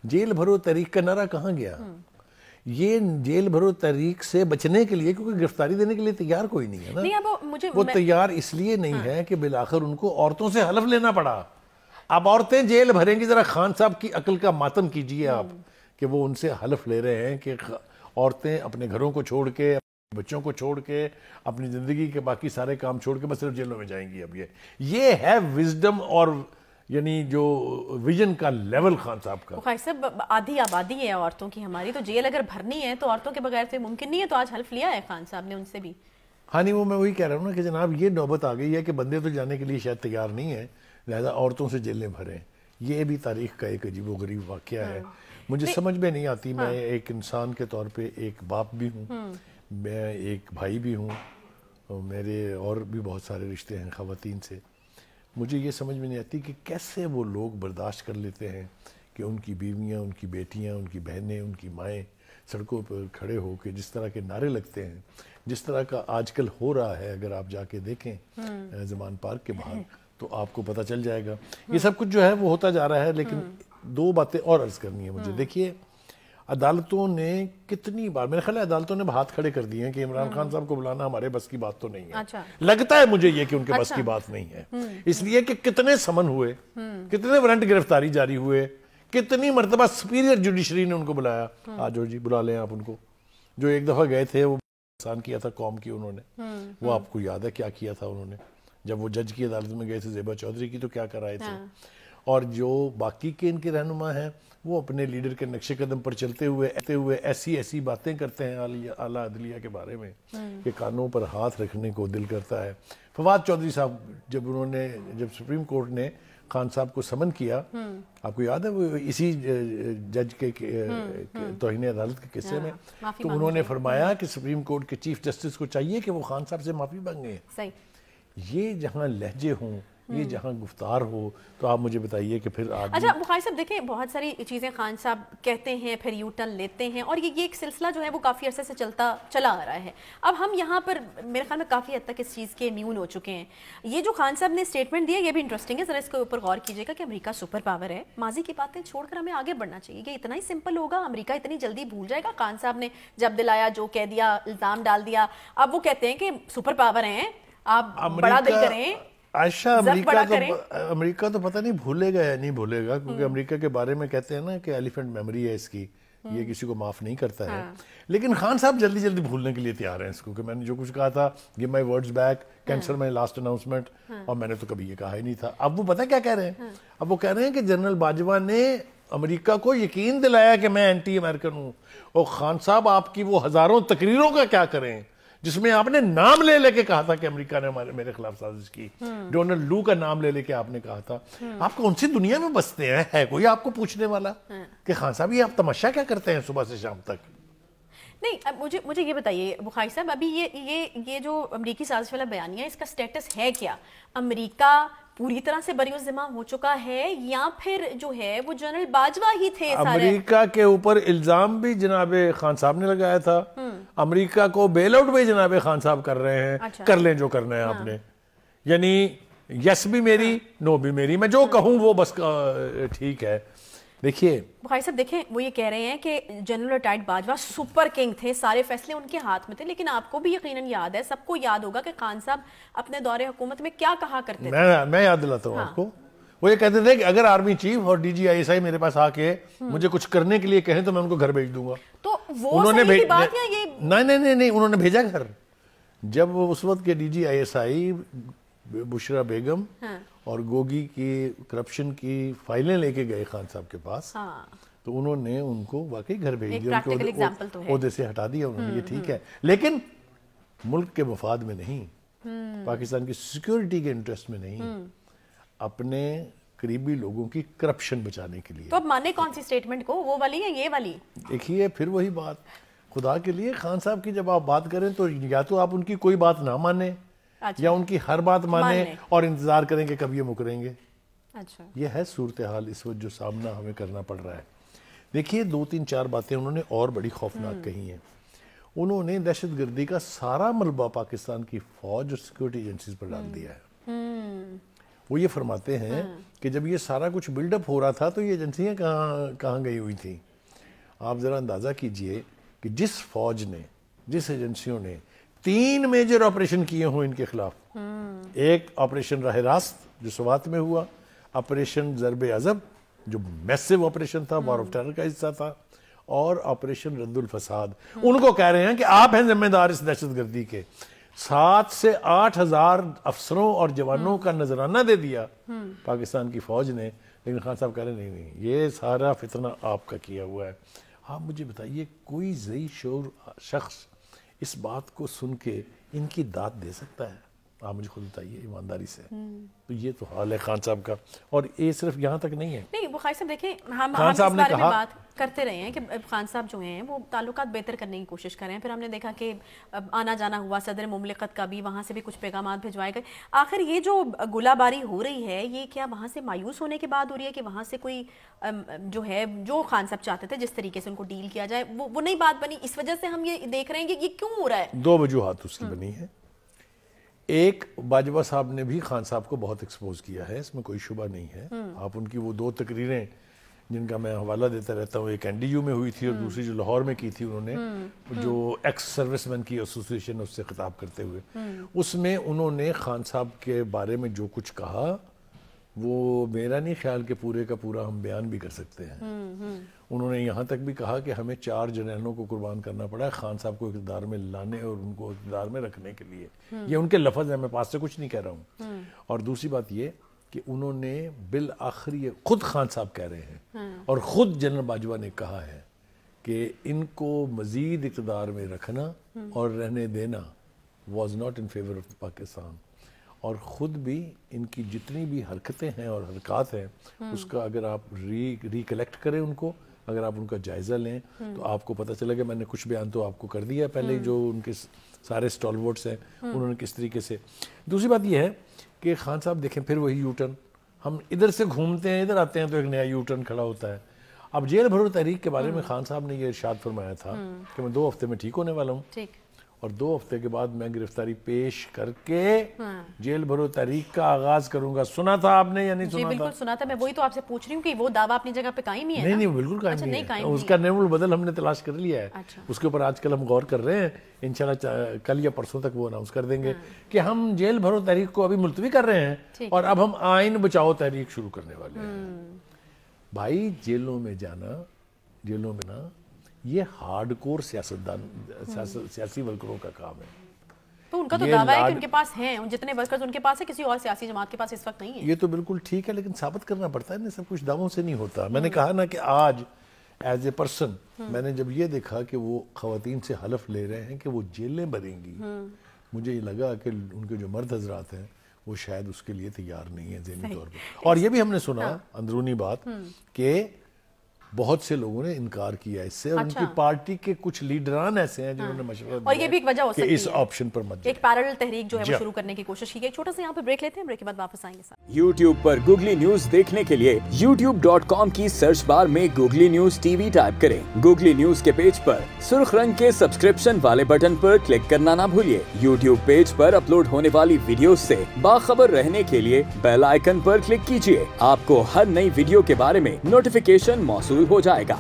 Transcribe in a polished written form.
Jail بھرو تحریک کا نعرہ کہاں گیا؟ یہ جیل بھرو تحریک سے بچنے کے لیے، کیونکہ گرفتاری دینے کے لیے تیار کوئی نہیں ہے نا، وہ تیار اس لیے نہیں ہے کہ بالآخر ان کو عورتوں سے حلف لینا پڑا۔ اب عورتیں جیل بھریں گی، ذرا خان صاحب کی عقل کا ماتم کیجئے آپ، کہ وہ ان سے حلف لے رہے ہیں کہ عورتیں اپنے گھروں کو چھوڑ کے، بچوں کو چھوڑ کے، اپنی زندگی کے باقی سارے کام چھوڑ کے بس صرف جیلوں میں جائیں گی۔ اب یہ ہے وزڈم اور یعنی جو ویژن کا لیول خان صاحب کا۔ خواہش صاحب، آدھی آبادی ہے عورتوں کی ہماری، تو جیل اگر بھرنی ہے تو عورتوں کے بغیر سے ممکن نہیں ہے، تو آج حلف لیا ہے خان صاحب نے ان سے بھی۔ ہاں نہیں، وہ میں وہی کہہ رہا ہوں نا کہ جناب یہ نوبت آ گئی ہے کہ بندے تو جانے کے لیے شاید تیار نہیں ہے، لہذا عورتوں سے جیلیں بھریں۔ یہ بھی تاریخ کا ایک عجیب و غریب واقعہ ہے، مجھے سمجھ میں نہیں آتی۔ میں ایک انسان کے طور پہ ایک باپ بھی ہوں، میں ایک بھائی بھی ہوں، میرے اور بھی بہت سارے رشتے ہیں خواتین سے۔ مجھے یہ سمجھ میں نہیں آتی کہ کیسے وہ لوگ برداشت کر لیتے ہیں کہ ان کی بیویاں، ان کی بیٹیاں، ان کی بہنیں، ان کی مائیں سڑکوں پر کھڑے ہو کے جس طرح کے نعرے لگتے ہیں، جس طرح کا آج کل ہو رہا ہے۔ اگر آپ جا کے دیکھیں زمان پارک کے باہر تو آپ کو پتہ چل جائے گا۔ یہ سب کچھ جو ہے وہ ہوتا جا رہا ہے، لیکن دو باتیں اور عرض کرنی ہے مجھے۔ دیکھیے، عدالتوں نے کتنی بار، میرے خیال ہے عدالتوں نے ہاتھ کھڑے کر دیے ہیں کہ عمران خان صاحب کو بلانا ہمارے بس کی بات تو نہیں ہے۔ لگتا ہے مجھے یہ کہ ان کے بس کی بات نہیں ہے، اس لیے کہ کتنے سمن ہوئے، کتنے وارنٹ گرفتاری جاری ہوئے، کتنی مرتبہ سپیریئر جوڈیشری نے ان کو بلایا، آجو جی بلا لیں آپ ان کو۔ جو ایک دفعہ گئے تھے، وہ احسان کیا تھا قوم کی انہوں نے، وہ آپ کو یاد ہے کیا کیا تھا انہوں نے؟ جب وہ جج کی عدالت میں گئے تھے زیبا چودھری کی، تو کیا کر رہے تھے؟ اور جو باقی کے ان کے رہنما ہیں، وہ اپنے لیڈر کے نقش قدم پر چلتے ہوئے ایسی باتیں کرتے ہیں اعلیٰ عدلیہ کے بارے میں کہ کانوں پر ہاتھ رکھنے کو دل کرتا ہے۔ فواد چودھری صاحب جب سپریم کورٹ نے خان صاحب کو سمن کیا، آپ کو یاد ہے وہ اسی جج کے توہین عدالت کے قصے میں، تو انہوں نے فرمایا کہ سپریم کورٹ کے چیف جسٹس کو چاہیے کہ وہ خان صاحب سے معافی مانگیں۔ یہ جہاں لہجے ہوں، یہ جہاں گفتار ہو، تو آپ مجھے بتائیے کہ پھر آدمی۔ اچھا بخاری صاحب، دیکھیں بہت ساری چیزیں خان صاحب کہتے ہیں، پھر یو ٹرن لیتے ہیں، اور یہ ایک سلسلہ جو ہے وہ کافی عرصے سے چلا آ رہا ہے۔ اب ہم یہاں پر میرے خیال میں کافی حد تک اس چیز کے امیون ہو چکے ہیں۔ یہ جو خان صاحب نے اسٹیٹمنٹ دیا، یہ بھی انٹرسٹنگ ہے، ذرا اس کے اوپر غور کیجیے گا کہ امریکہ سپر پاور ہے، ماضی کی باتیں چھوڑ کر ہمیں آگے بڑھنا چاہیے۔ یہ اتنا ہی سمپل ہوگا؟ امریکہ اتنی جلدی بھول جائے گا؟ خان صاحب نے جب دلایا، جو کہہ دیا، الزام ڈال دیا، اب وہ کہتے ہیں کہ سپر پاور ہیں، آپ بڑا دل کریں، عائشہ۔ امریکہ تو پتہ نہیں بھولے گا یا نہیں بھولے گا، کیونکہ امریکہ کے بارے میں کہتے ہیں نا کہ ایلیفنٹ میموری ہے اس کی، یہ کسی کو معاف نہیں کرتا ہے۔ لیکن خان صاحب جلدی بھولنے کے لیے تیار ہیں اس کو، کہ میں نے جو کچھ کہا تھا، give my words back, cancel my last announcement, اور میں نے تو کبھی یہ کہا ہی نہیں تھا۔ اب وہ پتہ کیا کہہ رہے ہیں؟ اب وہ کہہ رہے ہیں کہ جنرل باجوہ نے امریکہ کو یقین دلایا کہ میں اینٹی امریکن ہوں، اور خان صاحب آپ کی وہ ہزاروں تقریروں کا کیا کریں جس میں آپ نے نام لے کے کہا تھا کہ امریکہ نے میرے خلاف سازش کی، ڈونلڈ لو کا نام لے کے آپ نے کہا تھا۔ آپ کون سی دنیا میں بستے ہیں؟ ہے کوئی آپ کو پوچھنے والا کہ خان صاحب یہ آپ تماشا کیا کرتے ہیں صبح سے شام تک؟ نہیں، اب مجھے یہ بتائیے بخاری صاحب، ابھی یہ جو امریکی سازش والا بیانیہ ہے، اس کا سٹیٹس ہے کیا؟ امریکہ پوری طرح سے بری الذمہ ہو چکا ہے، یا پھر جو ہے وہ جنرل باجوہ ہی تھے؟ امریکہ کے اوپر الزام بھی جناب خان صاحب نے لگایا تھا، امریکہ کو بیل آؤٹ بھی جناب خان صاحب کر رہے ہیں، کر لیں جو کرنا ہے آپ نے، یعنی یس بھی میری، نو بھی میری، میں جو کہوں وہ بس ٹھیک ہے۔ دیکھیے بخاری صاحب، دیکھیں وہ یہ کہہ رہے ہیں کہ general retired Bajwa super king تھے، سارے فیصلے ان کے ہاتھ میں تھے، لیکن آپ کو بھی یقیناً یاد ہے، سب کو یاد ہوگا کہ خان صاحب اپنے دور حکومت میں کیا کہا کرتے تھے۔ میں یاد دلاتا ہوں آپ کو، وہ یہ کہتے تھے کہ اگر آرمی چیف اور DGISI میرے پاس آ کے مجھے کچھ کرنے کے لیے کہیں تو میں ان کو گھر بھیج دوں گا۔ تو وہ صحیح کی بات یا یہ؟ نہیں، انہوں نے بھیجا گھر۔ جب اس وقت کے DGISI بشرا بیگم اور گوگی کی کرپشن کی فائلیں لے کے گئے خان صاحب کے پاس، تو انہوں نے ان کو واقعی گھر بھیج دیا، عہدے سے ہٹا دیا انہوں نے، یہ ٹھیک ہے، لیکن ملک کے مفاد میں نہیں، پاکستان کی سیکیورٹی کے انٹرسٹ میں نہیں، اپنے قریبی لوگوں کی کرپشن بچانے کے لیے۔ تو اب مانے کون سی سٹیٹمنٹ کو، وہ والی یا یہ والی؟ دیکھیے پھر وہی بات، خدا کے لیے خان صاحب کی جب آپ بات کریں تو یا تو آپ ان کی کوئی بات نہ مانیں، یا ان کی ہر بات مانیں اور انتظار کریں کہ کب یہ مکریں گے۔ یہ ہے صورتحال اس وقت جو سامنا ہمیں کرنا پڑ رہا ہے۔ دیکھیے 2-3-4 باتیں انہوں نے اور بڑی خوفناک کہی ہیں۔ انہوں نے دہشت گردی کا سارا ملبہ پاکستان کی فوج اور سیکورٹی ایجنسیز پر ڈال دیا ہے۔ وہ یہ فرماتے ہیں کہ جب یہ سارا کچھ بلڈ اپ ہو رہا تھا تو یہ ایجنسیاں کہاں گئی ہوئی تھیں. آپ ذرا اندازہ کیجئے کہ جس فوج نے, جس ایجنسیوں نے 3 میجر آپریشن کیے ہوں ان کے خلاف, ایک آپریشن راہ راست جو سوات میں ہوا, آپریشن ضرب عضب جو میسو آپریشن تھا, وار آف ٹیرر کا حصہ تھا, اور آپریشن رد الفساد. ان کو کہہ رہے ہیں کہ آپ ہیں ذمہ دار اس دہشت گردی کے. 7 سے 8 ہزار افسروں اور جوانوں کا نذرانہ دے دیا پاکستان کی فوج نے, لیکن خان صاحب کہہ رہے ہیں نہیں, یہ سارا فتنہ آپ کا کیا ہوا ہے. آپ مجھے بتائیے کوئی ذی شعور شخص اس بات کو سن کے ان کی داد دے سکتا ہے؟ آپ مجھے خود بتائیے ایمانداری سے. تو یہ تو حال ہے خان صاحب کا, اور یہ صرف یہاں تک نہیں ہے. نہیں بخاری صاحب دیکھیں, ہم اس بارے میں بات کرتے رہے ہیں کہ خان صاحب جو ہیں وہ تعلقات بہتر کرنے کی کوشش کر رہے ہیں. پھر ہم نے دیکھا کہ آنا جانا ہوا, صدر مملکت کا بھی, وہاں سے بھی کچھ پیغامات بھجوائے گئے. آخر یہ جو گلہ باری ہو رہی ہے یہ کیا وہاں سے مایوس ہونے کے بعد ہو رہی ہے کہ وہاں سے کوئی جو ہے جو خان صاحب چاہتے تھے جس طریقے سے ان کو ڈیل کیا جائے وہ نہیں بات بنی, اس وجہ سے ہم یہ دیکھ رہے ہیں کہ یہ کیوں ہو رہا ہے؟ 2 وجوہات اس کی بنی ہے. ایک, باجوہ صاحب نے بھی خان صاحب کو بہت ایکسپوز کیا ہے, اس میں کوئی شبہ نہیں ہے. آپ ان کی وہ 2 تقریریں جن کا میں حوالہ دیتا رہتا ہوں, ایک NDU میں ہوئی تھی اور دوسری جو لاہور میں کی تھی انہوں نے, جو ایکس سروس مین کی ایسوسیشن اس سے خطاب کرتے ہوئے, اس میں انہوں نے خان صاحب کے بارے میں جو کچھ کہا وہ میرا نہیں خیال کہ پورے کا پورا ہم بیان بھی کر سکتے ہیں. انہوں نے یہاں تک بھی کہا کہ ہمیں 4 جنرلوں کو قربان کرنا پڑا ہے خان صاحب کو اقتدار میں لانے اور ان کو اقتدار میں رکھنے کے لیے. یہ ان کے لفظ ہیں, میں پاس سے کچھ نہیں کہہ رہا ہوں. اور دوسری بات یہ کہ انہوں نے بالآخر یہ خود خان صاحب کہہ رہے ہیں اور خود جنرل باجوہ نے کہا ہے کہ ان کو مزید اقتدار میں رکھنا اور رہنے دینا was not in favour of Pakistan. اور خود بھی ان کی جتنی بھی حرکتیں ہیں اور حرکات ہیں اس کا اگر آپ ریکلیکٹ کریں ان کو, اگر آپ ان کا جائزہ لیں تو آپ کو پتہ چلے گا. میں نے کچھ بیان تو آپ کو کر دیا پہلے, جو ان کے سارے اسٹالورٹس ہیں انہوں نے کس طریقے سے. دوسری بات یہ ہے کہ خان صاحب دیکھیں پھر وہی یو ٹرن, ہم ادھر سے گھومتے ہیں ادھر آتے ہیں تو ایک نیا یو ٹرن کھڑا ہوتا ہے. اب جیل بھرو تحریک کے بارے میں خان صاحب نے یہ ارشاد فرمایا تھا کہ میں 2 ہفتے میں ٹھیک ہونے والا ہوں, اور 2 ہفتے کے بعد میں گرفتاری پیش کر کے جیل بھرو تحریک کا آغاز کروں گا. سنا تھا آپ نے یا نہیں سنا تھا؟ جی بالکل سنا تھا. میں وہی تو آپ سے پوچھ رہی ہوں کہ وہ دعویٰ اپنی جگہ پہ قائم ہی ہے. نہیں بالکل قائم نہیں ہے. اس کا نیم البدل ہم نے تلاش کر لیا ہے, اس کے اوپر آج کل ہم غور کر رہے ہیں. انشاءاللہ کل یا پرسوں تک وہ اناؤنس کر دیں گے کہ ہم جیل بھرو تحریک کو ابھی ملتوی کر رہے ہیں اور اب ہم آئین بچاؤ تحریک شروع کرنے والے ہیں. بھائی جیلوں میں جانا, جیلوں میں نا, یہ ہارڈ کور سیاسی ورکروں کا کام ہے. تو ان کا تو دعویٰ ہے کہ ان کے پاس ہیں, جتنے ورکرز ان کے پاس ہے, کسی اور سیاسی جماعت کے پاس اس وقت نہیں ہے. یہ تو بالکل ٹھیک ہے, لیکن ثابت کرنا پڑتا ہے نا, سب کچھ دعووں سے نہیں ہوتا. میں نے کہا نا کہ آج ایز اے پرسن میں نے جب یہ دیکھا کہ وہ خواتین سے حلف لے رہے ہیں کہ وہ جیلیں بھریں گی, مجھے یہ لگا کہ ان کے جو مرد حضرات ہیں وہ شاید اس کے لیے تیار نہیں ہیں ذہنی طور پر. اور یہ بھی ہم نے سنا اندرونی بات کہ بہت سے لوگوں نے انکار کیا اس سے, اور ان کی پارٹی کے کچھ لیڈران ایسے ہیں جنہوں نے مشورہ دیا, اور یہ بھی ایک وجہ ہو سکتی ہے اس آپشن پر مت جائیں. ایک پیرلل تحریک جو ہے وہ شروع کرنے کی کوشش کی گئی. چھوٹا سا یہاں پہ بریک لیتے ہیں, بریک کے بعد واپس آئیں گے. YouTube پر گوگلی نیوز دیکھنے کے لیے youtube.com کی سرچ بار میں گوگلی نیوز TV ٹائپ کریں. گوگلی نیوز کے پیج پر سرخ رنگ کے سبسکرپشن والے بٹن پر کلک کرنا نہ بھولیے. YouTube پیج پر اپلوڈ ہونے والی ویڈیوز سے باخبر رہنے کے لیے بیل آئیکن پر کلک کیجیے. آپ کو ہر نئی ویڈیو کے بارے میں نوٹیفیکیشن موصول ہو جائے گا.